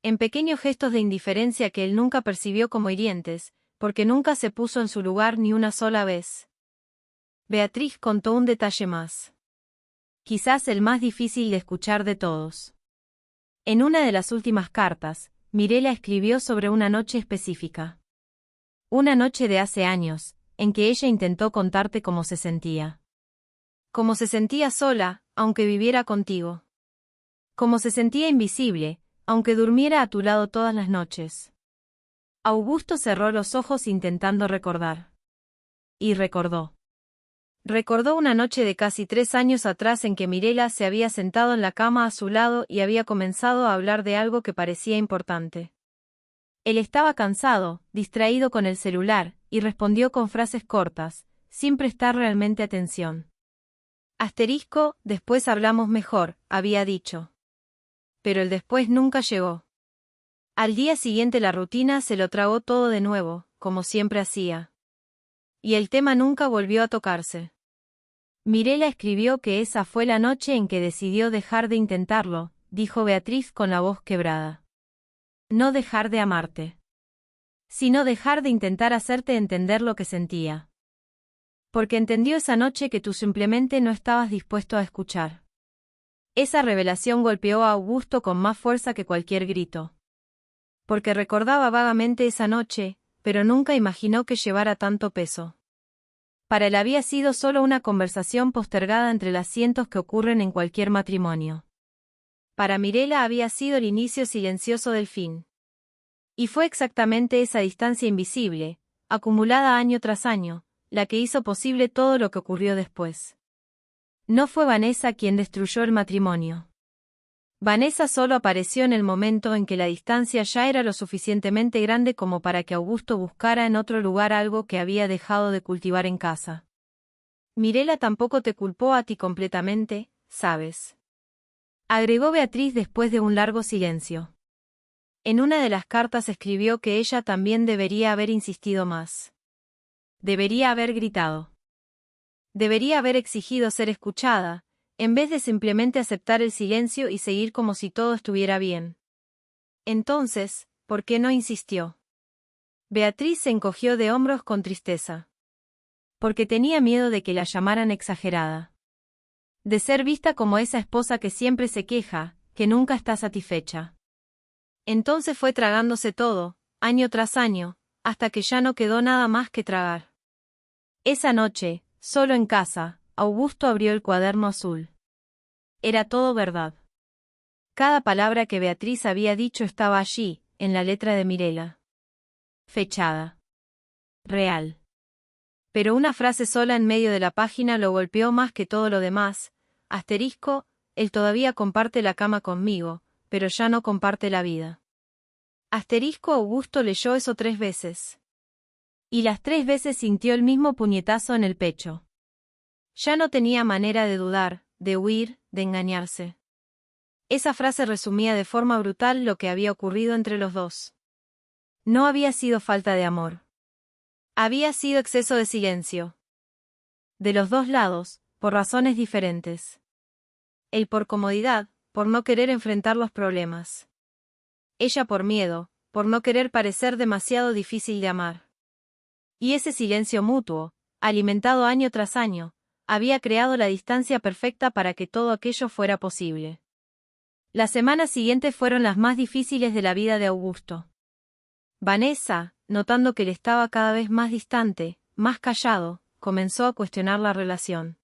En pequeños gestos de indiferencia que él nunca percibió como hirientes, porque nunca se puso en su lugar ni una sola vez. Beatriz contó un detalle más. Quizás el más difícil de escuchar de todos. En una de las últimas cartas, Mirella escribió sobre una noche específica. Una noche de hace años, en que ella intentó contarte cómo se sentía. Cómo se sentía sola, aunque viviera contigo. Cómo se sentía invisible, aunque durmiera a tu lado todas las noches. Augusto cerró los ojos intentando recordar. Y recordó. Recordó una noche de casi 3 años atrás en que Mirella se había sentado en la cama a su lado y había comenzado a hablar de algo que parecía importante. Él estaba cansado, distraído con el celular, y respondió con frases cortas, sin prestar realmente atención. Después hablamos mejor, había dicho. Pero el después nunca llegó. Al día siguiente la rutina se lo tragó todo de nuevo, como siempre hacía. Y el tema nunca volvió a tocarse. Mirella escribió que esa fue la noche en que decidió dejar de intentarlo, dijo Beatriz con la voz quebrada. No dejar de amarte. Sino dejar de intentar hacerte entender lo que sentía. Porque entendió esa noche que tú simplemente no estabas dispuesto a escuchar. Esa revelación golpeó a Augusto con más fuerza que cualquier grito. Porque recordaba vagamente esa noche, pero nunca imaginó que llevara tanto peso. Para él había sido solo una conversación postergada entre las cientos que ocurren en cualquier matrimonio. Para Mirella había sido el inicio silencioso del fin. Y fue exactamente esa distancia invisible, acumulada año tras año, la que hizo posible todo lo que ocurrió después. No fue Vanessa quien destruyó el matrimonio. Vanessa solo apareció en el momento en que la distancia ya era lo suficientemente grande como para que Augusto buscara en otro lugar algo que había dejado de cultivar en casa. Mirella tampoco te culpó a ti completamente, ¿sabes? Agregó Beatriz después de un largo silencio. En una de las cartas escribió que ella también debería haber insistido más. Debería haber gritado. Debería haber exigido ser escuchada, en vez de simplemente aceptar el silencio y seguir como si todo estuviera bien. Entonces, ¿por qué no insistió? Beatriz se encogió de hombros con tristeza. Porque tenía miedo de que la llamaran exagerada. De ser vista como esa esposa que siempre se queja, que nunca está satisfecha. Entonces fue tragándose todo, año tras año, hasta que ya no quedó nada más que tragar. Esa noche, solo en casa, Augusto abrió el cuaderno azul. Era todo verdad. Cada palabra que Beatriz había dicho estaba allí, en la letra de Mirela. Fechada. Real. Pero una frase sola en medio de la página lo golpeó más que todo lo demás. Asterisco, él todavía comparte la cama conmigo, pero ya no comparte la vida. Asterisco, Augusto leyó eso 3 veces. Y las 3 veces sintió el mismo puñetazo en el pecho. Ya no tenía manera de dudar, de huir, de engañarse. Esa frase resumía de forma brutal lo que había ocurrido entre los dos. No había sido falta de amor. Había sido exceso de silencio. De los dos lados, por razones diferentes. Él por comodidad, por no querer enfrentar los problemas. Ella por miedo, por no querer parecer demasiado difícil de amar. Y ese silencio mutuo, alimentado año tras año, había creado la distancia perfecta para que todo aquello fuera posible. Las semanas siguientes fueron las más difíciles de la vida de Augusto. Vanessa, notando que él estaba cada vez más distante, más callado, comenzó a cuestionar la relación.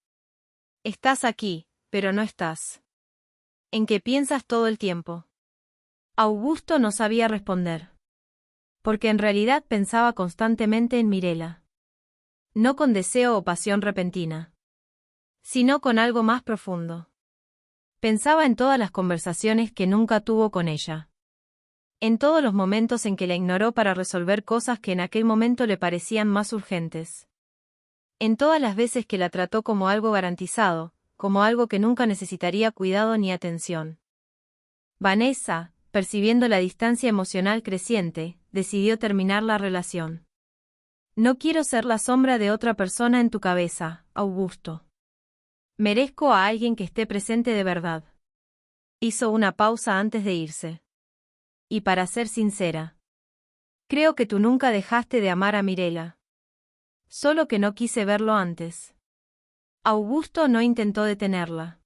Estás aquí, pero no estás. ¿En qué piensas todo el tiempo? Augusto no sabía responder. Porque en realidad pensaba constantemente en Mirela. No con deseo o pasión repentina. Sino con algo más profundo. Pensaba en todas las conversaciones que nunca tuvo con ella. En todos los momentos en que la ignoró para resolver cosas que en aquel momento le parecían más urgentes. En todas las veces que la trató como algo garantizado, como algo que nunca necesitaría cuidado ni atención. Vanessa, percibiendo la distancia emocional creciente, decidió terminar la relación. No quiero ser la sombra de otra persona en tu cabeza, Augusto. Merezco a alguien que esté presente de verdad. Hizo una pausa antes de irse. Y para ser sincera, creo que tú nunca dejaste de amar a Mirela. Solo que no quise verlo antes. Augusto no intentó detenerla.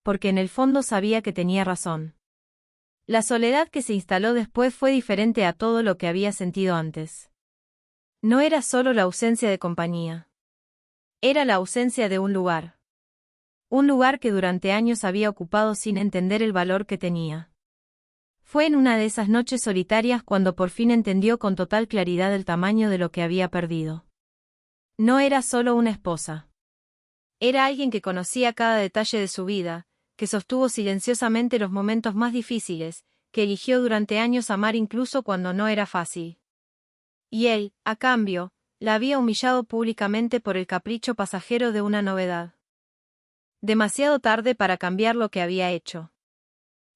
Porque en el fondo sabía que tenía razón. La soledad que se instaló después fue diferente a todo lo que había sentido antes. No era solo la ausencia de compañía. Era la ausencia de un lugar. Un lugar que durante años había ocupado sin entender el valor que tenía. Fue en una de esas noches solitarias cuando por fin entendió con total claridad el tamaño de lo que había perdido. No era solo una esposa. Era alguien que conocía cada detalle de su vida, que sostuvo silenciosamente los momentos más difíciles, que eligió durante años amar incluso cuando no era fácil. Y él, a cambio, la había humillado públicamente por el capricho pasajero de una novedad. Demasiado tarde para cambiar lo que había hecho.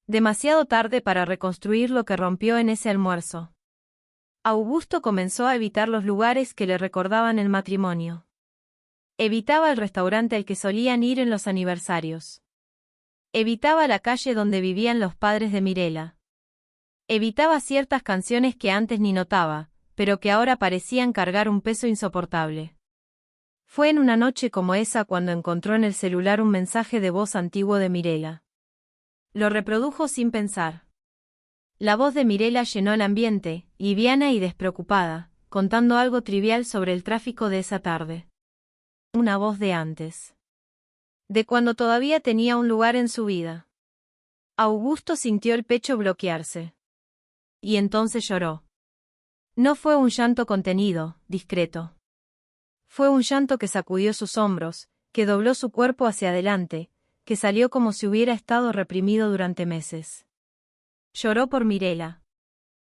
Demasiado tarde para reconstruir lo que rompió en ese almuerzo. Augusto comenzó a evitar los lugares que le recordaban el matrimonio. Evitaba el restaurante al que solían ir en los aniversarios. Evitaba la calle donde vivían los padres de Mirela. Evitaba ciertas canciones que antes ni notaba, pero que ahora parecían cargar un peso insoportable. Fue en una noche como esa cuando encontró en el celular un mensaje de voz antiguo de Mirela. Lo reprodujo sin pensar. La voz de Mirela llenó el ambiente, liviana y despreocupada, contando algo trivial sobre el tráfico de esa tarde. Una voz de antes. De cuando todavía tenía un lugar en su vida. Augusto sintió el pecho bloquearse. Y entonces lloró. No fue un llanto contenido, discreto. Fue un llanto que sacudió sus hombros, que dobló su cuerpo hacia adelante, que salió como si hubiera estado reprimido durante meses. Lloró por Mirela.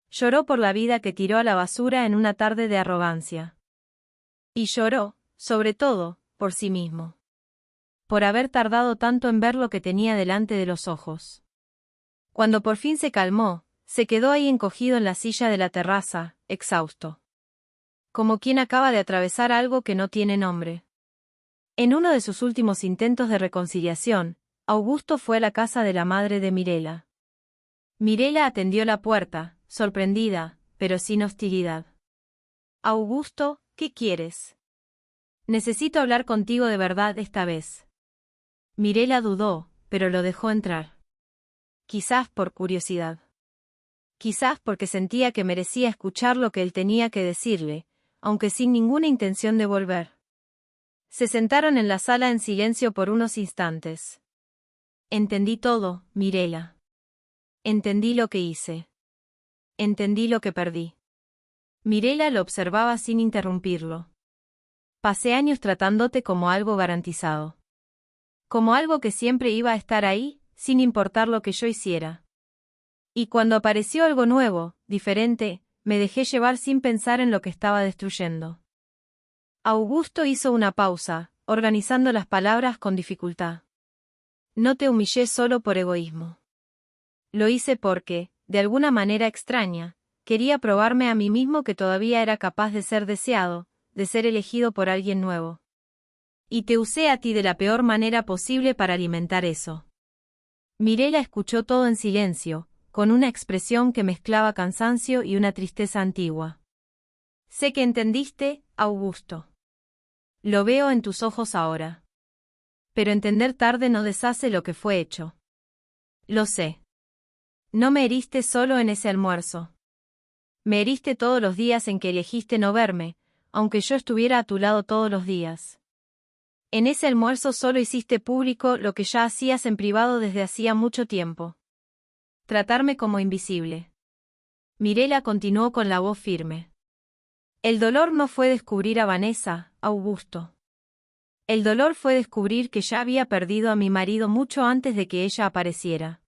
Lloró por la vida que tiró a la basura en una tarde de arrogancia. Y lloró, sobre todo, por sí mismo. Por haber tardado tanto en ver lo que tenía delante de los ojos. Cuando por fin se calmó, se quedó ahí encogido en la silla de la terraza, exhausto. Como quien acaba de atravesar algo que no tiene nombre. En uno de sus últimos intentos de reconciliación, Augusto fue a la casa de la madre de Mirela. Mirela atendió la puerta, sorprendida, pero sin hostilidad. Augusto, ¿qué quieres? Necesito hablar contigo de verdad esta vez. Mirela dudó, pero lo dejó entrar. Quizás por curiosidad. Quizás porque sentía que merecía escuchar lo que él tenía que decirle, aunque sin ninguna intención de volver. Se sentaron en la sala en silencio por unos instantes. Entendí todo, Mirela. Entendí lo que hice. Entendí lo que perdí. Mirela lo observaba sin interrumpirlo. Pasé años tratándote como algo garantizado. Como algo que siempre iba a estar ahí, sin importar lo que yo hiciera. Y cuando apareció algo nuevo, diferente, me dejé llevar sin pensar en lo que estaba destruyendo. Augusto hizo una pausa, organizando las palabras con dificultad. No te humillé solo por egoísmo. Lo hice porque, de alguna manera extraña, quería probarme a mí mismo que todavía era capaz de ser deseado, de ser elegido por alguien nuevo. Y te usé a ti de la peor manera posible para alimentar eso. Mirela escuchó todo en silencio, con una expresión que mezclaba cansancio y una tristeza antigua. Sé que entendiste, Augusto. Lo veo en tus ojos ahora. Pero entender tarde no deshace lo que fue hecho. Lo sé. No me heriste solo en ese almuerzo. Me heriste todos los días en que elegiste no verme, aunque yo estuviera a tu lado todos los días. En ese almuerzo solo hiciste público lo que ya hacías en privado desde hacía mucho tiempo. Tratarme como invisible. Mirela continuó con la voz firme. El dolor no fue descubrir a Vanessa, Augusto. El dolor fue descubrir que ya había perdido a mi marido mucho antes de que ella apareciera.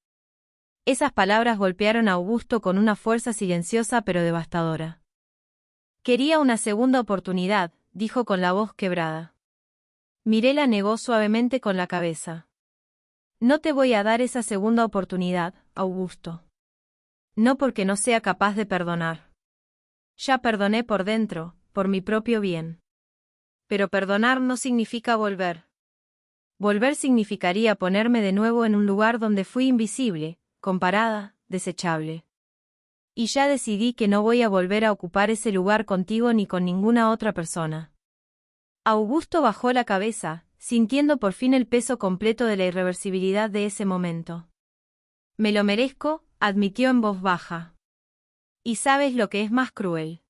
Esas palabras golpearon a Augusto con una fuerza silenciosa pero devastadora. Quería una segunda oportunidad, dijo con la voz quebrada. Mirela negó suavemente con la cabeza. No te voy a dar esa segunda oportunidad, Augusto. No porque no sea capaz de perdonar. Ya perdoné por dentro, por mi propio bien. Pero perdonar no significa volver. Volver significaría ponerme de nuevo en un lugar donde fui invisible, comparada, desechable. Y ya decidí que no voy a volver a ocupar ese lugar contigo ni con ninguna otra persona. Augusto bajó la cabeza, sintiendo por fin el peso completo de la irreversibilidad de ese momento. Me lo merezco, admitió en voz baja. ¿Y sabes lo que es más cruel?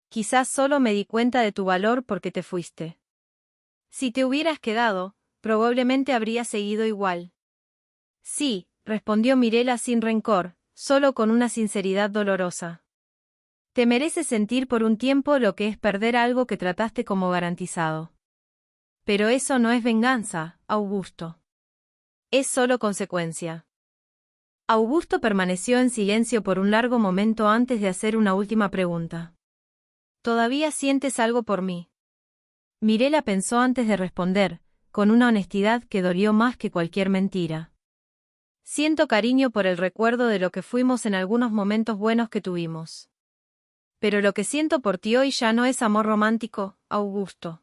Quizás solo me di cuenta de tu valor porque te fuiste. Si te hubieras quedado, probablemente habría seguido igual. Sí, respondió Mirela sin rencor, solo con una sinceridad dolorosa. Te mereces sentir por un tiempo lo que es perder algo que trataste como garantizado. Pero eso no es venganza, Augusto. Es solo consecuencia. Augusto permaneció en silencio por un largo momento antes de hacer una última pregunta. ¿Todavía sientes algo por mí? Mirela pensó antes de responder, con una honestidad que dolió más que cualquier mentira. Siento cariño por el recuerdo de lo que fuimos en algunos momentos buenos que tuvimos. Pero lo que siento por ti hoy ya no es amor romántico, Augusto.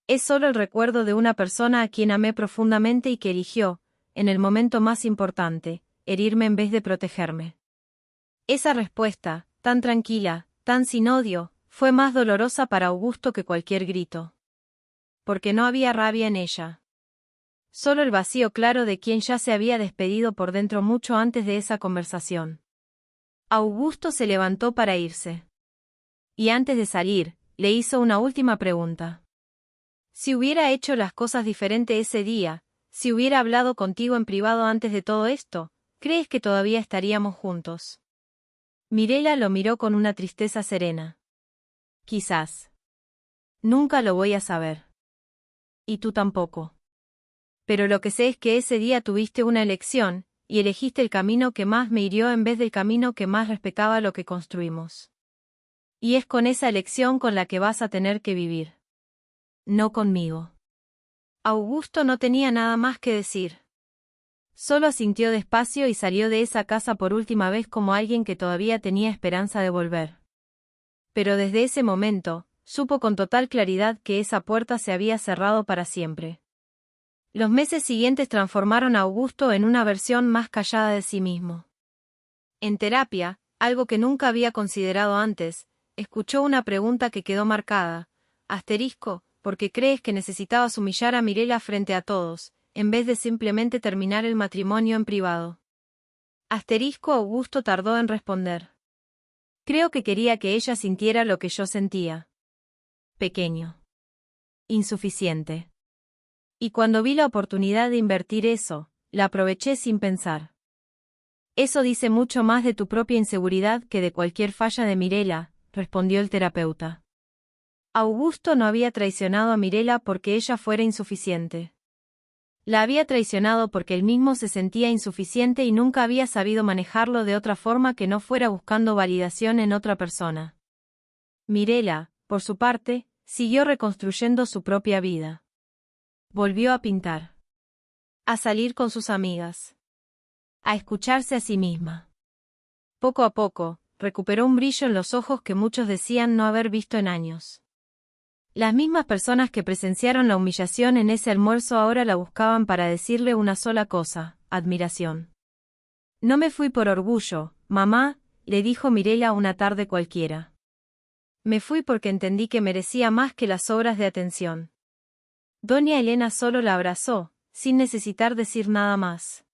Es solo el recuerdo de una persona a quien amé profundamente y que eligió, en el momento más importante, herirme en vez de protegerme. Esa respuesta, tan tranquila, tan sin odio, fue más dolorosa para Augusto que cualquier grito. Porque no había rabia en ella. Solo el vacío claro de quien ya se había despedido por dentro mucho antes de esa conversación. Augusto se levantó para irse. Y antes de salir, le hizo una última pregunta. Si hubiera hecho las cosas diferente ese día, si hubiera hablado contigo en privado antes de todo esto, ¿crees que todavía estaríamos juntos? Mirela lo miró con una tristeza serena. Quizás. Nunca lo voy a saber. Y tú tampoco. Pero lo que sé es que ese día tuviste una elección, y elegiste el camino que más me hirió en vez del camino que más respetaba lo que construimos. Y es con esa elección con la que vas a tener que vivir. No conmigo. Augusto no tenía nada más que decir. Solo asintió despacio y salió de esa casa por última vez como alguien que todavía tenía esperanza de volver. Pero desde ese momento, supo con total claridad que esa puerta se había cerrado para siempre. Los meses siguientes transformaron a Augusto en una versión más callada de sí mismo. En terapia, algo que nunca había considerado antes, escuchó una pregunta que quedó marcada. ¿Por qué crees que necesitabas humillar a Mirela frente a todos, en vez de simplemente terminar el matrimonio en privado? Augusto tardó en responder. Creo que quería que ella sintiera lo que yo sentía. Pequeño. Insuficiente. Y cuando vi la oportunidad de invertir eso, la aproveché sin pensar. Eso dice mucho más de tu propia inseguridad que de cualquier falla de Mirela, respondió el terapeuta. Augusto no había traicionado a Mirela porque ella fuera insuficiente. La había traicionado porque él mismo se sentía insuficiente y nunca había sabido manejarlo de otra forma que no fuera buscando validación en otra persona. Mirela, por su parte, siguió reconstruyendo su propia vida. Volvió a pintar. A salir con sus amigas. A escucharse a sí misma. Poco a poco, recuperó un brillo en los ojos que muchos decían no haber visto en años. Las mismas personas que presenciaron la humillación en ese almuerzo ahora la buscaban para decirle una sola cosa: admiración. No me fui por orgullo, mamá, le dijo Mirela una tarde cualquiera. Me fui porque entendí que merecía más que las obras de atención. Doña Elena solo la abrazó, sin necesitar decir nada más.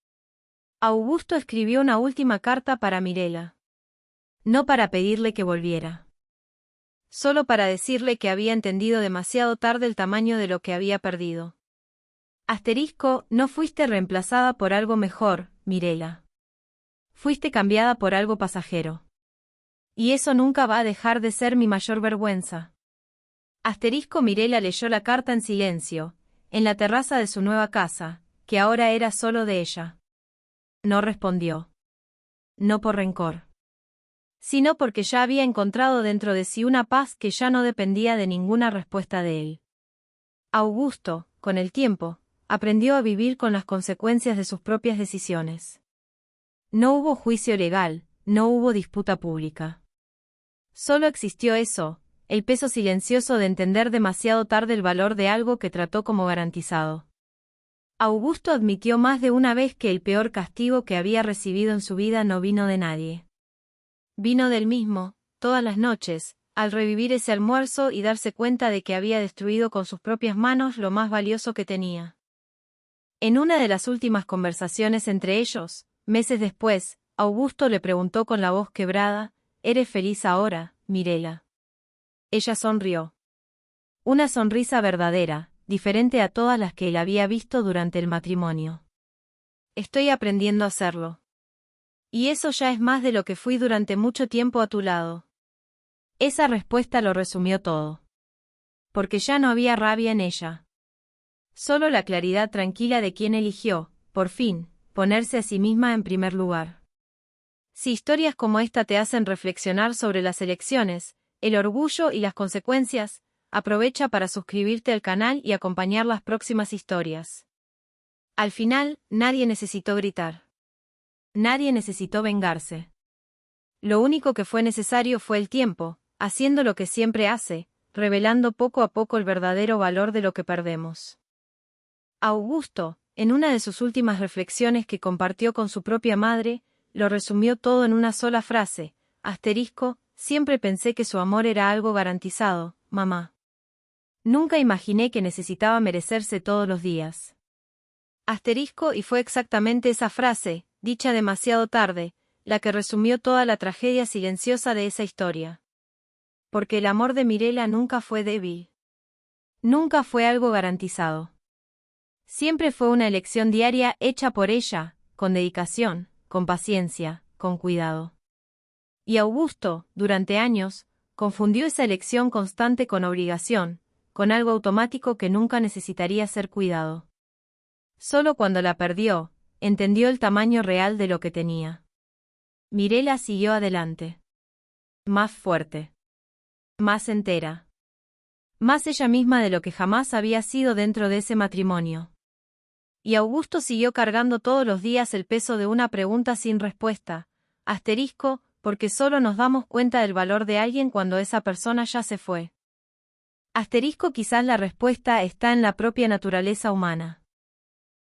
Augusto escribió una última carta para Mirela. No para pedirle que volviera. Solo para decirle que había entendido demasiado tarde el tamaño de lo que había perdido. No fuiste reemplazada por algo mejor, Mirela. Fuiste cambiada por algo pasajero. Y eso nunca va a dejar de ser mi mayor vergüenza. Mirela leyó la carta en silencio, en la terraza de su nueva casa, que ahora era solo de ella. No respondió. No por rencor. Sino porque ya había encontrado dentro de sí una paz que ya no dependía de ninguna respuesta de él. Augusto, con el tiempo, aprendió a vivir con las consecuencias de sus propias decisiones. No hubo juicio legal, no hubo disputa pública. Solo existió eso, el peso silencioso de entender demasiado tarde el valor de algo que trató como garantizado. Augusto admitió más de una vez que el peor castigo que había recibido en su vida no vino de nadie. Vino del mismo, todas las noches, al revivir ese almuerzo y darse cuenta de que había destruido con sus propias manos lo más valioso que tenía. En una de las últimas conversaciones entre ellos, meses después, Augusto le preguntó con la voz quebrada: ¿Eres feliz ahora, Mirela? Ella sonrió. Una sonrisa verdadera, diferente a todas las que él había visto durante el matrimonio. Estoy aprendiendo a hacerlo. Y eso ya es más de lo que fui durante mucho tiempo a tu lado. Esa respuesta lo resumió todo. Porque ya no había rabia en ella. Solo la claridad tranquila de quien eligió, por fin, ponerse a sí misma en primer lugar. Si historias como esta te hacen reflexionar sobre las elecciones, el orgullo y las consecuencias, aprovecha para suscribirte al canal y acompañar las próximas historias. Al final, nadie necesitó gritar. Nadie necesitó vengarse. Lo único que fue necesario fue el tiempo, haciendo lo que siempre hace, revelando poco a poco el verdadero valor de lo que perdemos. Augusto, en una de sus últimas reflexiones que compartió con su propia madre, lo resumió todo en una sola frase: siempre pensé que su amor era algo garantizado, mamá. Nunca imaginé que necesitaba merecerse todos los días. Y fue exactamente esa frase, dicha demasiado tarde, la que resumió toda la tragedia silenciosa de esa historia. Porque el amor de Mirela nunca fue débil. Nunca fue algo garantizado. Siempre fue una elección diaria hecha por ella, con dedicación, con paciencia, con cuidado. Y Augusto, durante años, confundió esa elección constante con obligación, con algo automático que nunca necesitaría ser cuidado. Solo cuando la perdió, entendió el tamaño real de lo que tenía. Mirela siguió adelante. Más fuerte. Más entera. Más ella misma de lo que jamás había sido dentro de ese matrimonio. Y Augusto siguió cargando todos los días el peso de una pregunta sin respuesta, porque solo nos damos cuenta del valor de alguien cuando esa persona ya se fue. Asterisco, quizás la respuesta está en la propia naturaleza humana.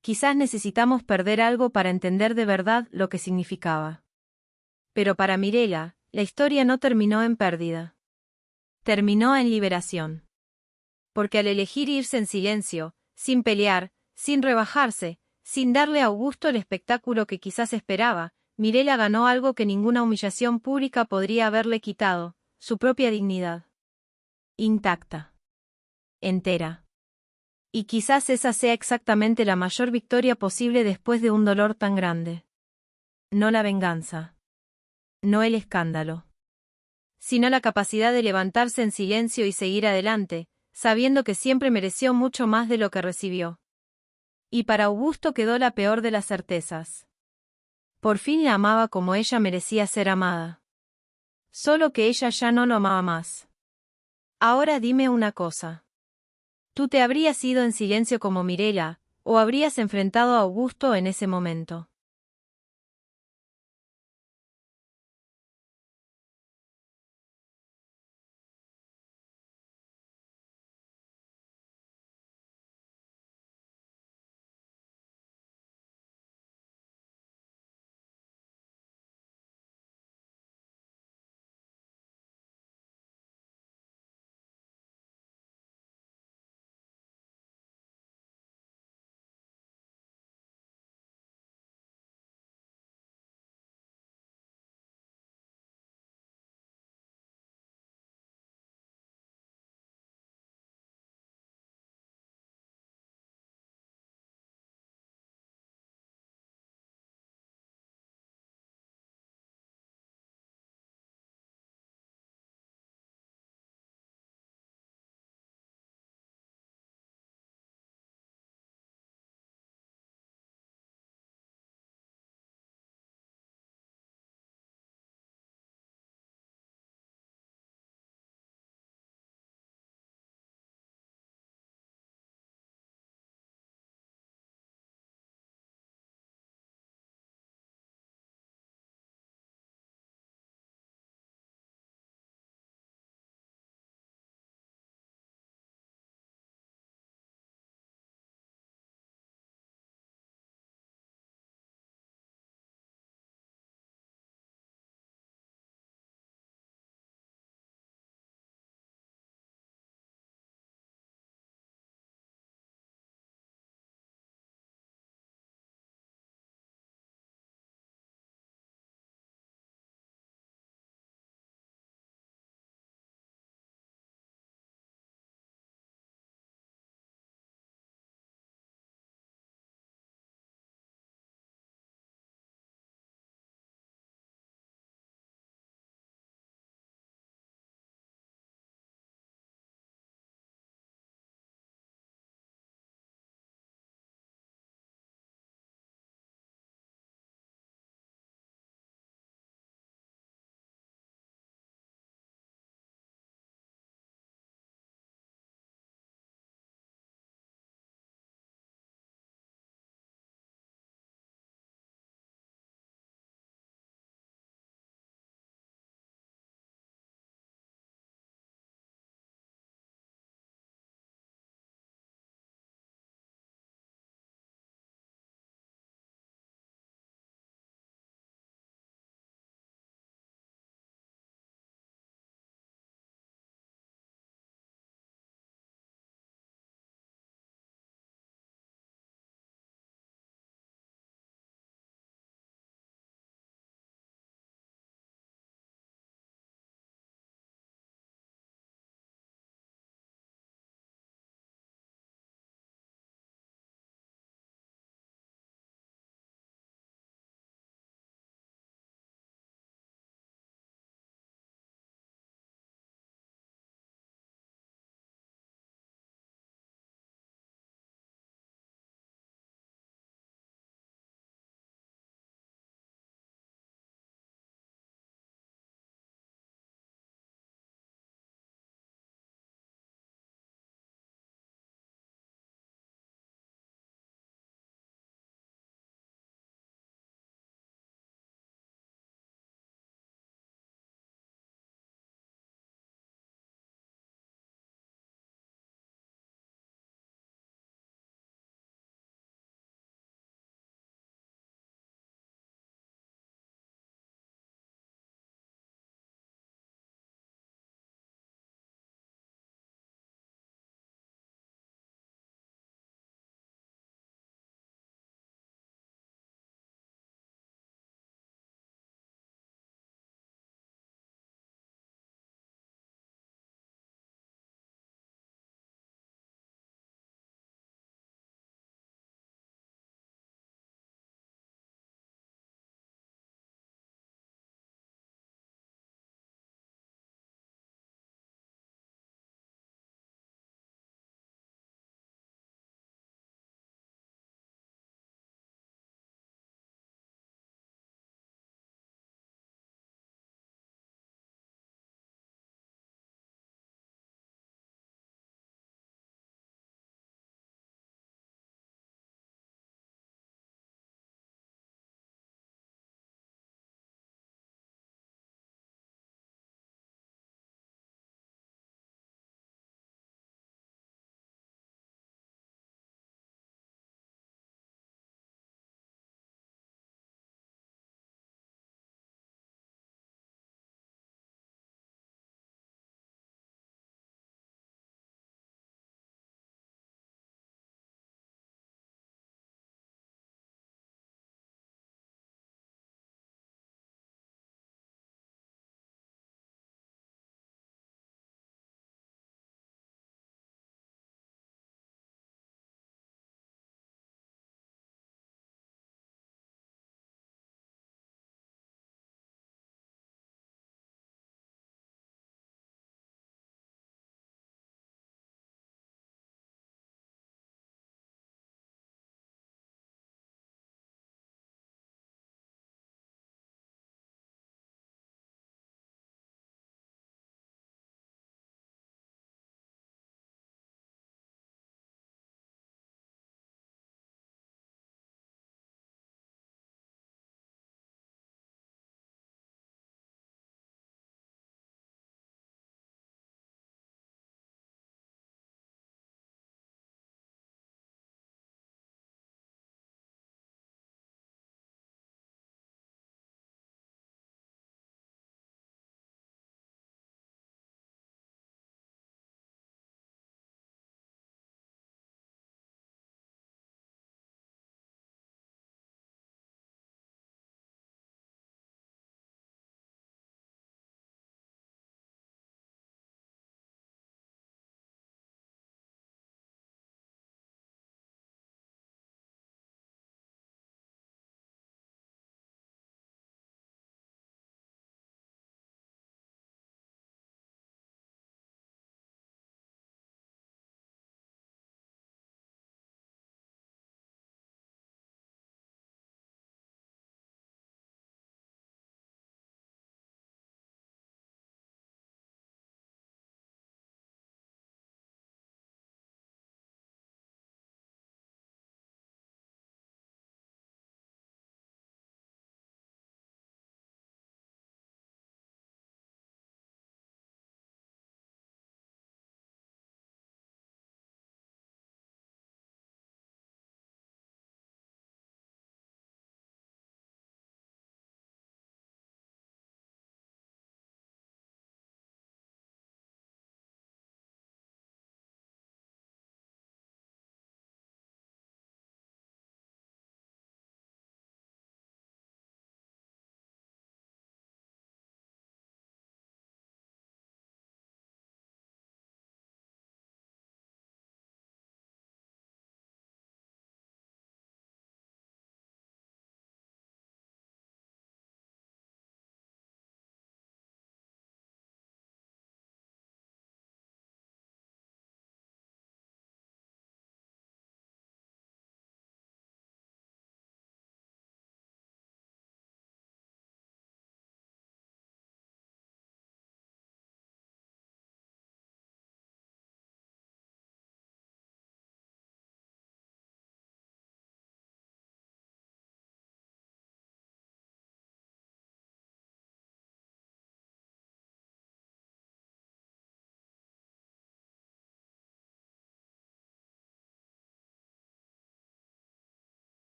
Quizás necesitamos perder algo para entender de verdad lo que significaba. Pero para Mirella, la historia no terminó en pérdida. Terminó en liberación. Porque al elegir irse en silencio, sin pelear, sin rebajarse, sin darle a Augusto el espectáculo que quizás esperaba, Mirella ganó algo que ninguna humillación pública podría haberle quitado, su propia dignidad. Intacta. Entera. Y quizás esa sea exactamente la mayor victoria posible después de un dolor tan grande. No la venganza. No el escándalo. Sino la capacidad de levantarse en silencio y seguir adelante, sabiendo que siempre mereció mucho más de lo que recibió. Y para Augusto quedó la peor de las certezas. Por fin la amaba como ella merecía ser amada. Solo que ella ya no lo amaba más. Ahora dime una cosa. ¿Tú te habrías ido en silencio como Mirella, o habrías enfrentado a Augusto en ese momento?